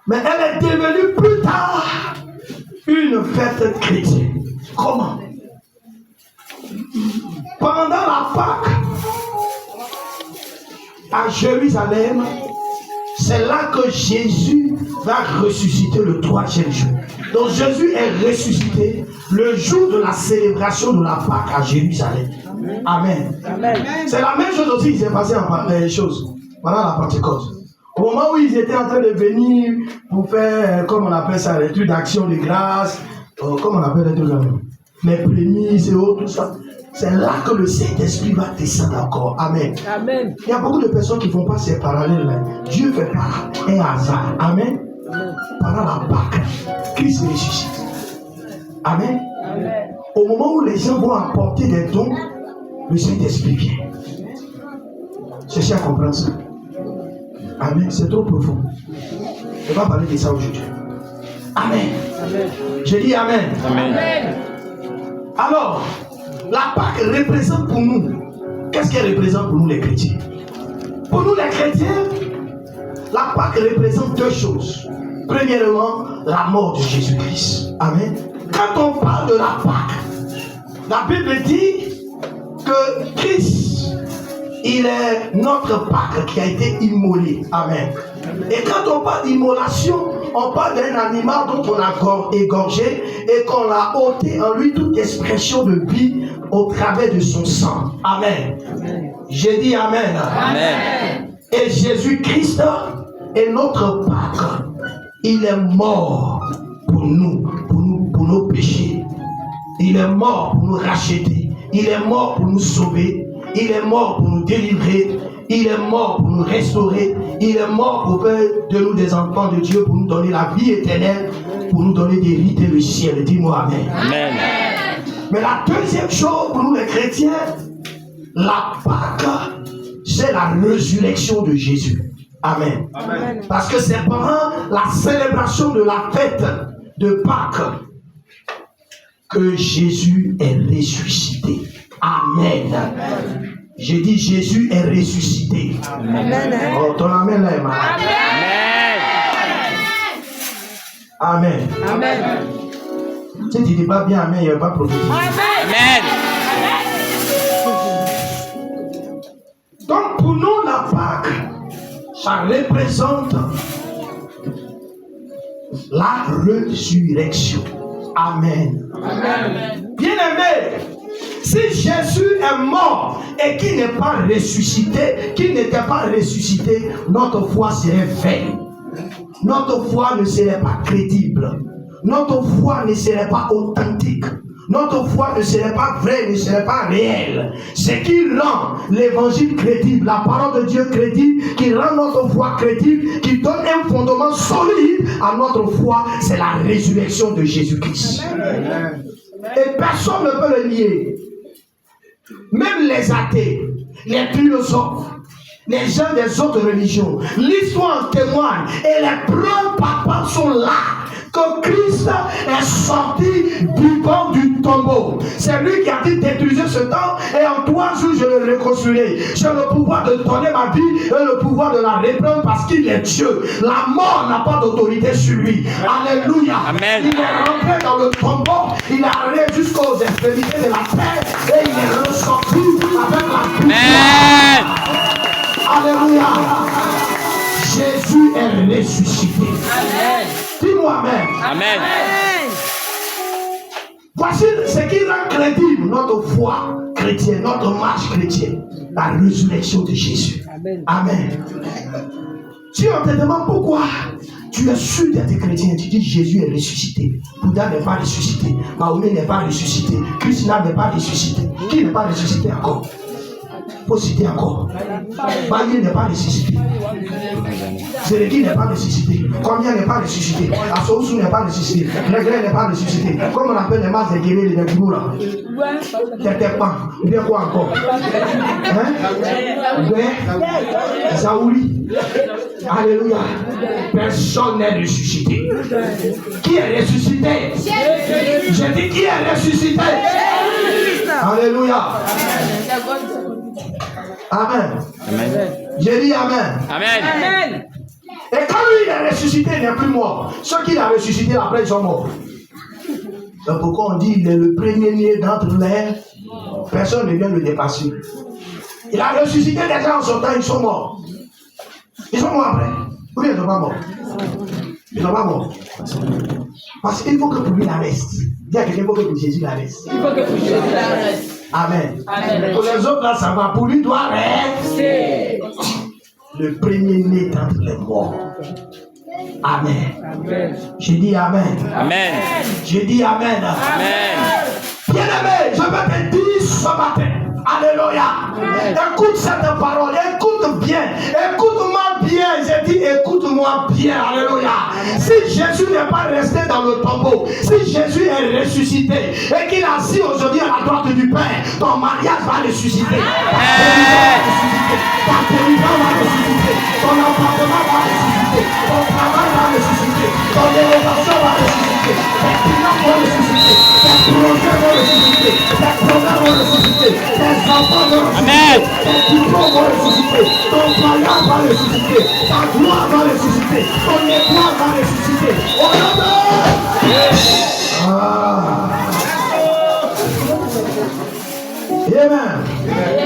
Mais elle est devenue plus tard une fête chrétienne. Comment? Pendant la Pâque, à Jérusalem, c'est là que Jésus va ressusciter le 3e jour. Donc Jésus est ressuscité le jour de la célébration de la Pâque à Jérusalem. Amen. Amen. C'est la même chose aussi qui s'est passé en choses pendant la Pentecôte. Au moment où ils étaient en train de venir pour faire, comme on appelle ça, les trucs d'action de grâce, comme on appelle les trucs là, les prémices et autres, tout ça. C'est là que le Saint-Esprit va descendre encore. Amen. Amen. Il y a beaucoup de personnes qui ne font pas ces parallèles-là. Dieu fait pas un hasard. Amen. Amen. Pendant la Pâque, Christ ressuscite. Amen. Amen. Au moment où les gens vont apporter des dons, le Saint-Esprit vient. Cherchez à comprendre ça. Amen. C'est trop profond. On va parler de ça aujourd'hui. Amen. Amen. Je dis Amen. Amen. Alors, la Pâque représente pour nous. Qu'est-ce qu'elle représente pour nous les chrétiens? Pour nous les chrétiens, la Pâque représente deux choses. Premièrement, la mort de Jésus-Christ. Amen. Quand on parle de la Pâque, la Bible dit que Christ, il est notre Pâque qui a été immolé. Amen. Et quand on parle d'immolation, on parle d'un animal dont on a égorgé et qu'on a ôté en lui toute expression de vie au travers de son sang. Amen. J'ai dit Amen. Amen. Et Jésus-Christ est notre Pâque. Il est mort pour nous, pour nos péchés. Il est mort pour nous racheter. Il est mort pour nous sauver. Il est mort pour nous délivrer. Il est mort pour nous restaurer. Il est mort pour faire de nous des enfants de Dieu, pour nous donner la vie éternelle, pour nous donner d'hériter le ciel. Dis-moi Amen. Amen. Mais la deuxième chose pour nous les chrétiens, la Pâque, c'est la résurrection de Jésus. Amen. Amen. Parce que c'est pendant la célébration de la fête de Pâques que Jésus est ressuscité. Amen. Amen. J'ai dit Jésus est ressuscité. Amen. Oh, ton amen là, Amen. Amen. Amen. Si tu ne dis pas bien Amen, il n'y a pas de prophétie. Amen. Donc pour nous, la Pâque, ça représente la résurrection. Amen. Amen. Bien-aimé, si Jésus est mort et qu'il n'est pas ressuscité, qu'il n'était pas ressuscité, notre foi serait vaine. Notre foi ne serait pas crédible. Notre foi ne serait pas authentique. Notre foi ne serait pas vraie, ne serait pas réelle. Ce qui rend l'évangile crédible, la parole de Dieu crédible, qui rend notre foi crédible, qui donne un fondement solide à notre foi, c'est la résurrection de Jésus-Christ. Amen. Et personne ne peut le nier. Même les athées, les philosophes, les gens des autres religions, l'histoire en témoigne et les preuves palpables sont là que Christ est sorti vivant du tombeau. C'est lui qui a dit détruisez ce temps et en 3 jours je le reconstruirai. J'ai le pouvoir de donner ma vie et le pouvoir de la reprendre parce qu'il est Dieu. La mort n'a pas d'autorité sur lui. Alléluia. Amen. Il est rentré dans le tombeau, il est allé jusqu'aux extrémités de la terre et il est ressorti avec la pouvoir. Alléluia. Jésus est ressuscité. Amen. Dis-moi Amen. Amen. Voici ce qui rend crédible notre foi chrétienne, notre marche chrétienne, la résurrection de Jésus. Amen. Amen. Si on te demande pourquoi tu es sûr d'être chrétien, tu dis Jésus est ressuscité. Bouddha n'est pas ressuscité. Mahomet n'est pas ressuscité. Krishna n'est pas ressuscité. Qui n'est pas ressuscité encore? Il faut citer encore. Baye n'est pas ressuscité. Zéréki n'est pas ressuscité. Combien n'est pas ressuscité. Assoussou n'est pas ressuscité. Réglé n'est pas ressuscité. Comme on appelle les masses de guérir les gourous là. T'es pas. Ou bien quoi encore? Hein? Ouais. Zaouli. Alléluia. Personne n'est ressuscité. Qui est ressuscité? Je dis qui est ressuscité? Alléluia. Amen. Amen. J'ai dit Amen. Amen. Amen. Et quand lui il est ressuscité, il n'est plus mort. Ceux qui l'ont ressuscité après, ils sont morts. Donc pourquoi on dit il est le premier-né d'entre les... Personne ne vient le dépasser. Il a ressuscité des gens en son temps, ils sont morts. Ils sont morts après. Ou bien ils ne sont pas morts. Ils ne sont pas morts. Parce qu'il faut que pour lui la reste. Dis à quelqu'un, il faut que pour Jésus la reste. Il faut que pour Jésus la reste. Amen. Amen. Pour les autres là, ça va. Pour lui, doit rester. Le premier-né d'entre les morts. Amen. Amen. J'ai dit Amen. Amen. J'ai dit Amen. Amen. Bien-aimé, je vais te dire ce matin. Alléluia. Écoute cette parole. Écoute bien. Écoute-moi bien. J'ai dit écoute-moi bien. Alléluia. Si Jésus n'est pas resté dans le tombeau, si Jésus est ressuscité et qu'il est assis aujourd'hui à la droite du Père, ton mariage va ressusciter. Ta télévision va ressusciter. Ton appartement va ressusciter. Ton travail va ressusciter. Ton élévation va ressusciter. Tes clients vont ressusciter. Tes projets vont ressusciter. Tes programmes vont ressusciter. Tes enfants vont ressusciter. Tes diplômes vont ressusciter. Ton mariage va ressusciter. Ta gloire va ressusciter. Ton étoile va ressusciter. Au nom de... Amen.